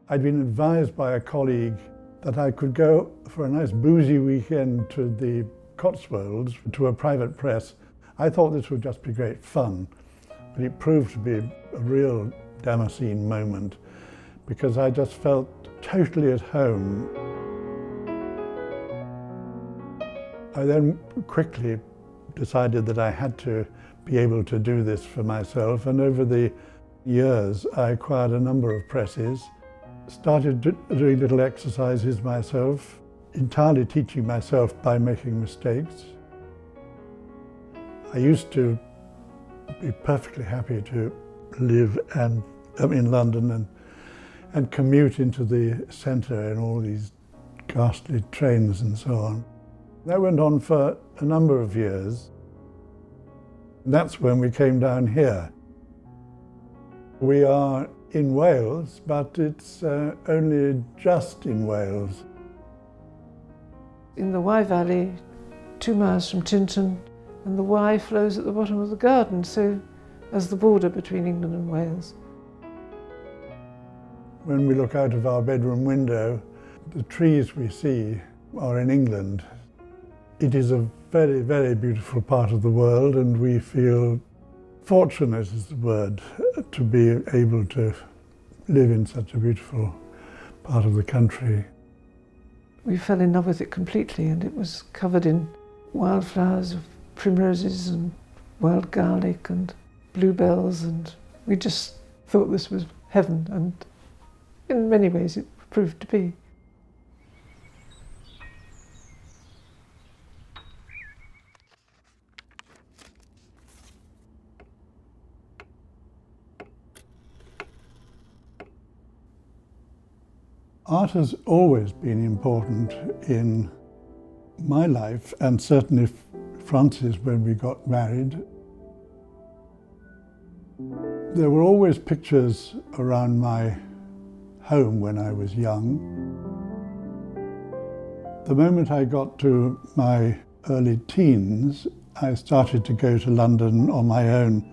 I'd been advised by a colleague that I could go for a nice boozy weekend to the Cotswolds to a private press. I thought this would just be great fun, but it proved to be a real Damascene moment because I just felt totally at home. I then quickly decided that I had to be able to do this for myself, and over the years I acquired a number of presses, started doing little exercises myself, entirely teaching myself by making mistakes. I used to be perfectly happy to live in London and commute into the centre in all these ghastly trains and so on. That went on for a number of years. That's when we came down here. We are in Wales, but it's only just in Wales. In the Wye Valley, 2 miles from Tintern, and the Wye flows at the bottom of the garden, so as the border between England and Wales. When we look out of our bedroom window, the trees we see are in England. It is a very, very beautiful part of the world, and we feel fortunate is the word, to be able to live in such a beautiful part of the country. We fell in love with it completely, and it was covered in wildflowers of primroses and wild garlic and bluebells, and we just thought this was heaven, and in many ways it proved to be. Art has always been important in my life, and certainly Frances when we got married. There were always pictures around my home when I was young. The moment I got to my early teens, I started to go to London on my own,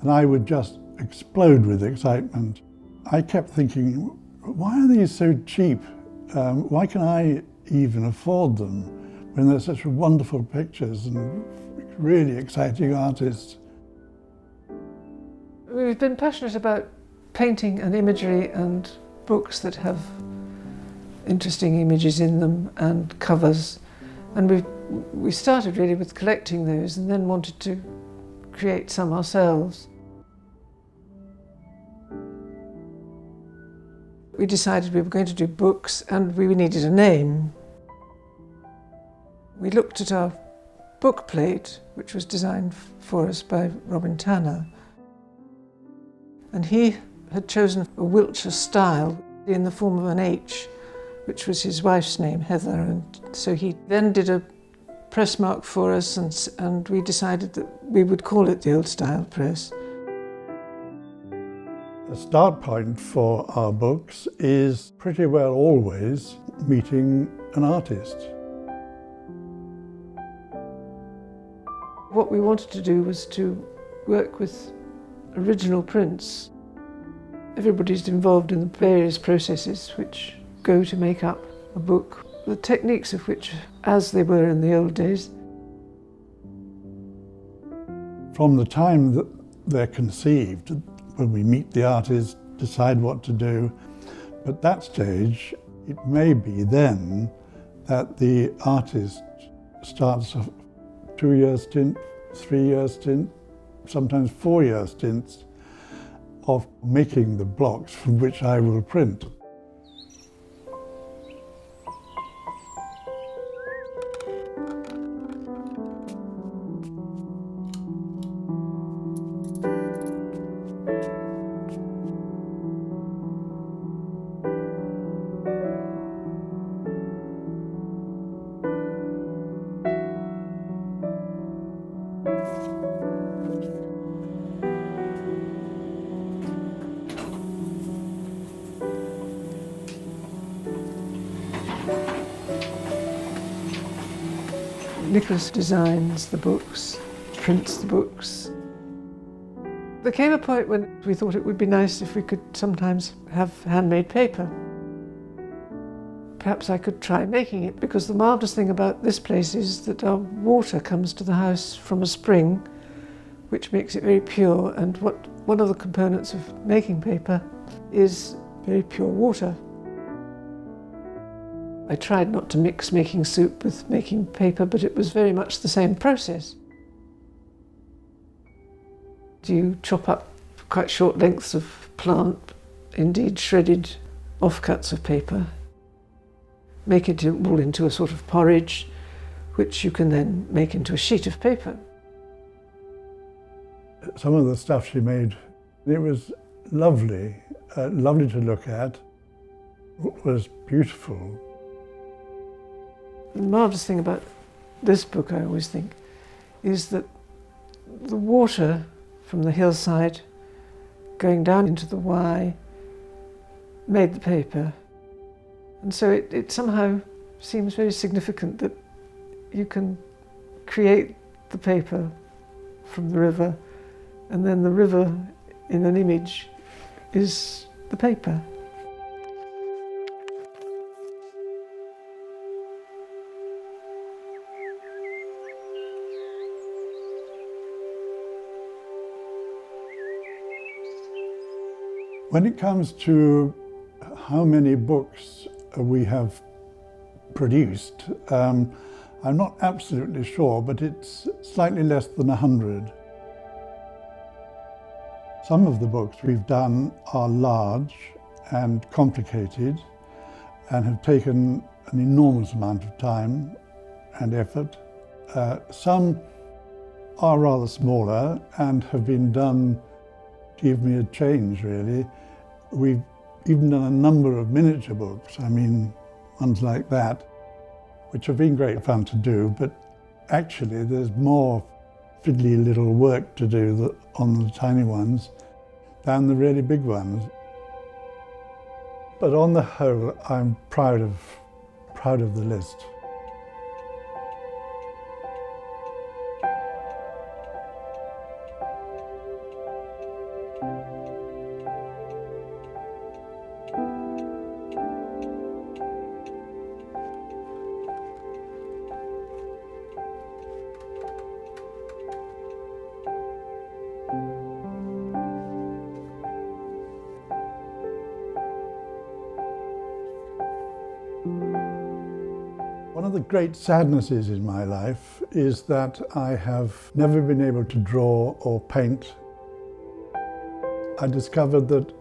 and I would just explode with excitement. I kept thinking, why are these so cheap? Why can I even afford them when they're such wonderful pictures and really exciting artists? We've been passionate about painting and imagery and books that have interesting images in them and covers, and we started really with collecting those and then wanted to create some ourselves. We decided we were going to do books, and we needed a name. We looked at our book plate, which was designed for us by Robin Tanner, and he had chosen a Wiltshire style in the form of an H, which was his wife's name, Heather, and so he then did a press mark for us, and we decided that we would call it the Old Stile Press. The start point for our books is pretty well always meeting an artist. What we wanted to do was to work with original prints. Everybody's involved in the various processes which go to make up a book, the techniques of which, as they were in the old days. From the time that they're conceived, when we meet the artist, decide what to do, at that stage, it may be then that the artist starts a 2-year stint, 3-year stint, sometimes 4-year stints of making the blocks from which I will print. Nicolas designs the books, prints the books. There came a point when we thought it would be nice if we could sometimes have handmade paper. Perhaps I could try making it, because the marvellous thing about this place is that our water comes to the house from a spring, which makes it very pure, and one of the components of making paper is very pure water. I tried not to mix making soup with making paper, but it was very much the same process. You chop up quite short lengths of plant, indeed shredded offcuts of paper, make it all into a sort of porridge, which you can then make into a sheet of paper. Some of the stuff she made, it was lovely, lovely to look at. It was beautiful. The marvellous thing about this book, I always think, is that the water from the hillside going down into the Wye made the paper. And so it somehow seems very significant that you can create the paper from the river, and then the river in an image is the paper. When it comes to how many books we have produced, I'm not absolutely sure, but it's slightly less than 100. Some of the books we've done are large and complicated and have taken an enormous amount of time and effort. Some are rather smaller and have been done to give me a change, really. We've even done a number of miniature books, ones like that, which have been great fun to do, but actually there's more fiddly little work to do on the tiny ones than the really big ones. But on the whole, I'm proud of the list. One of the great sadnesses in my life is that I have never been able to draw or paint. I discovered that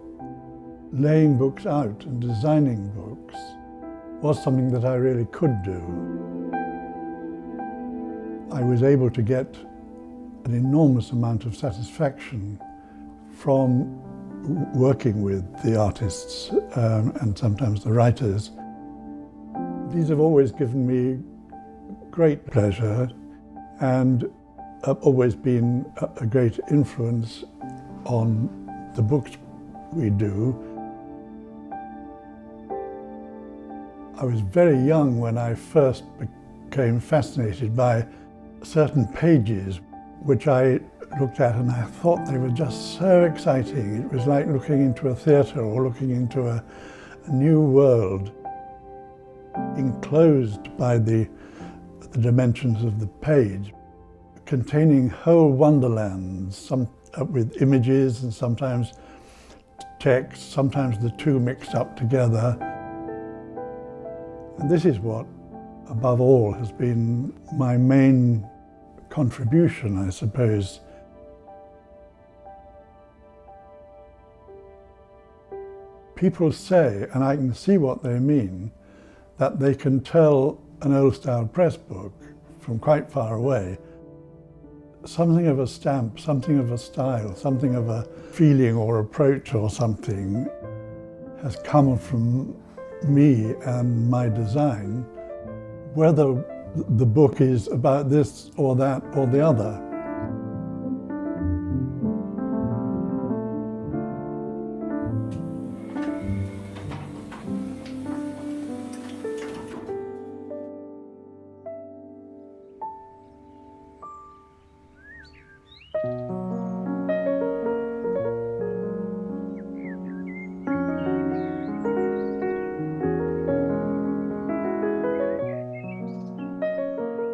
laying books out and designing books was something that I really could do. I was able to get an enormous amount of satisfaction from working with the artists and sometimes the writers. These have always given me great pleasure and have always been a great influence on the books we do. I was very young when I first became fascinated by certain pages which I looked at and I thought they were just so exciting. It was like looking into a theatre or looking into a new world, enclosed by the dimensions of the page, containing whole wonderlands, some with images and sometimes text, sometimes the two mixed up together. And this is what, above all, has been my main contribution, I suppose. People say, and I can see what they mean, that they can tell an Old Stile Press book from quite far away. Something of a stamp, something of a style, something of a feeling or approach or something has come from me and my design, whether the book is about this or that or the other.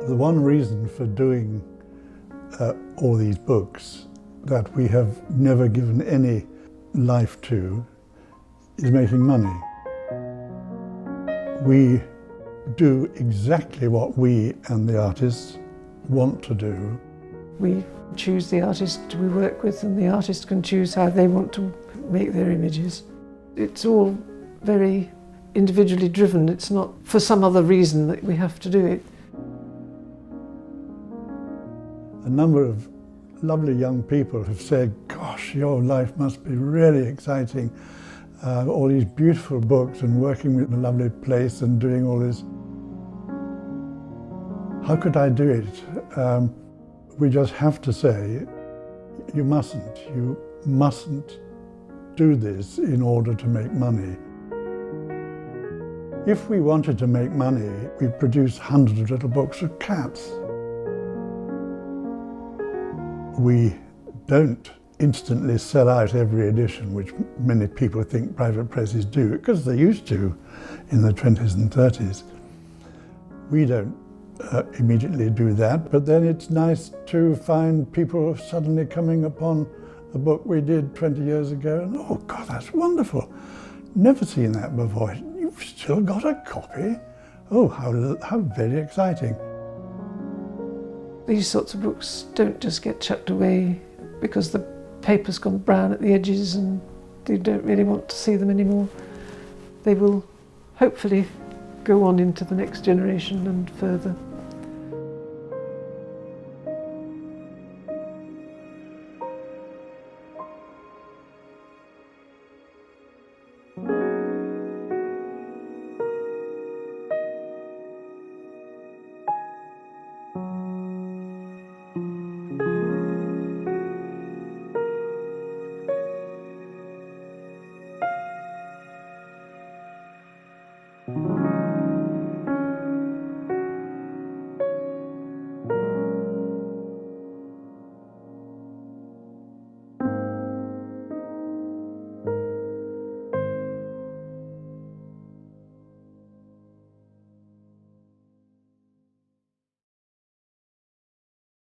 The one reason for doing all these books that we have never given any life to is making money. We do exactly what we and the artists want to do. We choose the artist we work with, and the artist can choose how they want to make their images. It's all very individually driven. It's not for some other reason that we have to do it. A number of lovely young people have said, gosh, your life must be really exciting. All these beautiful books and working with a lovely place and doing all this. How could I do it? We just have to say, you mustn't do this in order to make money. If we wanted to make money, we'd produce hundreds of little books of cats. We don't instantly sell out every edition, which many people think private presses do, because they used to in the 20s and 30s. We don't immediately do that, but then it's nice to find people suddenly coming upon a book we did 20 years ago and, oh God, that's wonderful. Never seen that before. You've still got a copy? Oh, how very exciting. These sorts of books don't just get chucked away because the paper's gone brown at the edges and you don't really want to see them anymore. They will hopefully go on into the next generation and further.